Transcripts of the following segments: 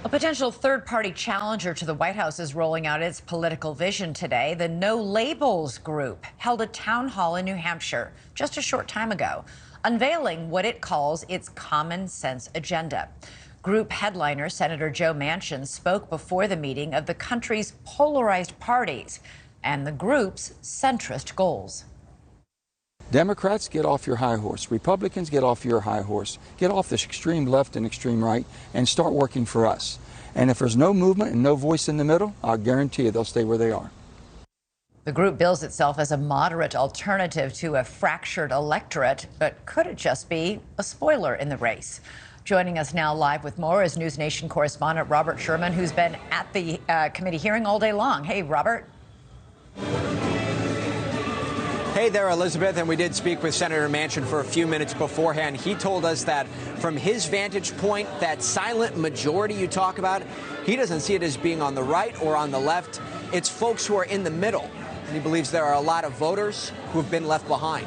A potential third-party challenger to the White House is rolling out its political vision today. The No Labels group held a town hall in New Hampshire just a short time ago, unveiling what it calls its common sense agenda. Group headliner Senator Joe Manchin spoke before the meeting of the country's polarized parties and the group's centrist goals. Democrats, get off your high horse. Republicans, get off your high horse. Get off this extreme left and extreme right and start working for us. And if there's no movement and no voice in the middle, I'll guarantee you they'll stay where they are. The group bills itself as a moderate alternative to a fractured electorate, but could it just be a spoiler in the race? Joining us now live with more is NewsNation correspondent Robert Sherman, who's been at the committee hearing all day long. Hey, Robert. Hey there, Elizabeth, and we did speak with Senator Manchin for a few minutes beforehand. He told us that from his vantage point, that silent majority you talk about, he doesn't see it as being on the right or on the left. It's folks who are in the middle. And he believes there are a lot of voters who have been left behind.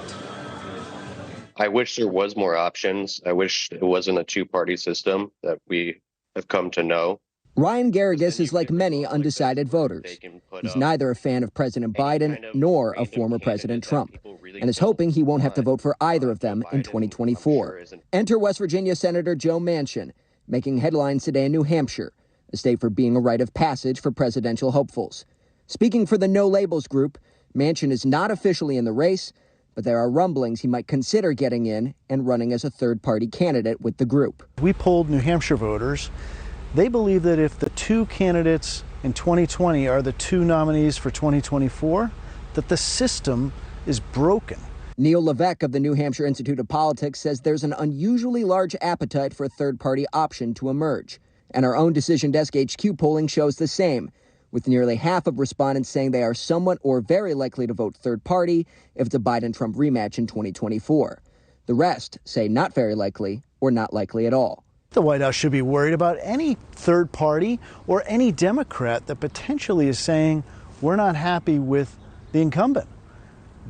I wish there was more options. I wish it wasn't a two-party system that we have come to know. Ryan Garrigus is like many undecided voters. He's neither a fan of President Biden nor of former President Trump, and is hoping he won't have to vote for either of them in 2024. Enter West Virginia Senator Joe Manchin, making headlines today in New Hampshire, a state for being a rite of passage for presidential hopefuls. Speaking for the No Labels group, Manchin is not officially in the race, but there are rumblings he might consider getting in and running as a third-party candidate with the group. We polled New Hampshire voters. They believe that if the two candidates in 2020 are the two nominees for 2024, that the system is broken. Neil Levesque of the New Hampshire Institute of Politics says there's an unusually large appetite for a third-party option to emerge. And our own Decision Desk HQ polling shows the same, with nearly half of respondents saying they are somewhat or very likely to vote third-party if it's a Biden-Trump rematch in 2024. The rest say not very likely or not likely at all. The White House should be worried about any third party or any Democrat that potentially is saying we're not happy with the incumbent.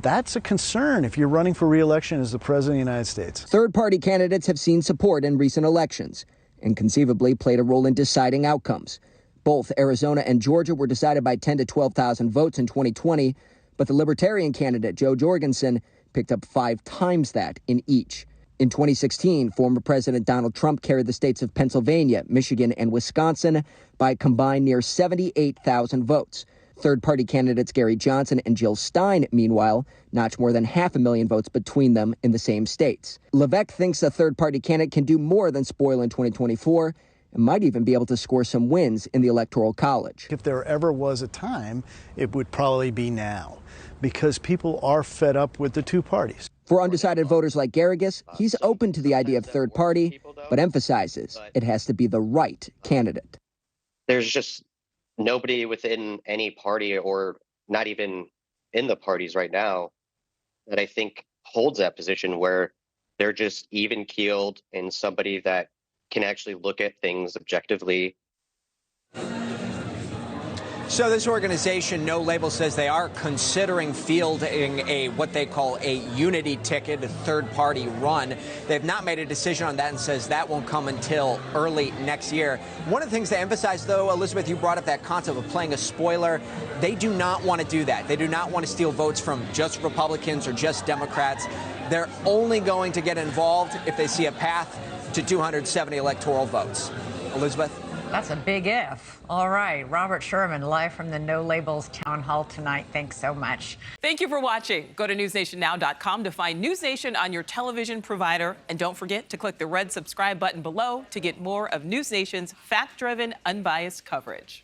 That's a concern if you're running for re-election as the President of the United States. Third-party candidates have seen support in recent elections and conceivably played a role in deciding outcomes. Both Arizona and Georgia were decided by 10 to 12,000 votes in 2020, but the Libertarian candidate Joe Jorgensen picked up 5 times that in each. In 2016, former President Donald Trump carried the states of Pennsylvania, Michigan, and Wisconsin by a combined near 78,000 votes. Third-party candidates Gary Johnson and Jill Stein, meanwhile, notched more than 500,000 votes between them in the same states. Levesque thinks a third-party candidate can do more than spoil in 2024 and might even be able to score some wins in the Electoral College. If there ever was a time, it would probably be now, because people are fed up with the two parties. For undecided voters like Garrigus, he's open to the idea of third party, but emphasizes it has to be the right candidate. There's just nobody within any party or not even in the parties right now that I think holds that position where they're just even keeled and somebody that can actually look at things objectively. So this organization, No Label, says they are considering fielding a what they call a unity ticket, a third-party run. They've not made a decision on that and says that won't come until early next year. One of the things to emphasize, though, Elizabeth, you brought up that concept of playing a spoiler. They do not want to do that. They do not want to steal votes from just Republicans or just Democrats. They're only going to get involved if they see a path to 270 electoral votes. Elizabeth? That's a big if. All right, Robert Sherman, live from the No Labels Town Hall tonight. Thanks so much. Thank you for watching. Go to newsnationnow.com to find NewsNation on your television provider. And don't forget to click the red subscribe button below to get more of NewsNation's fact-driven, unbiased coverage.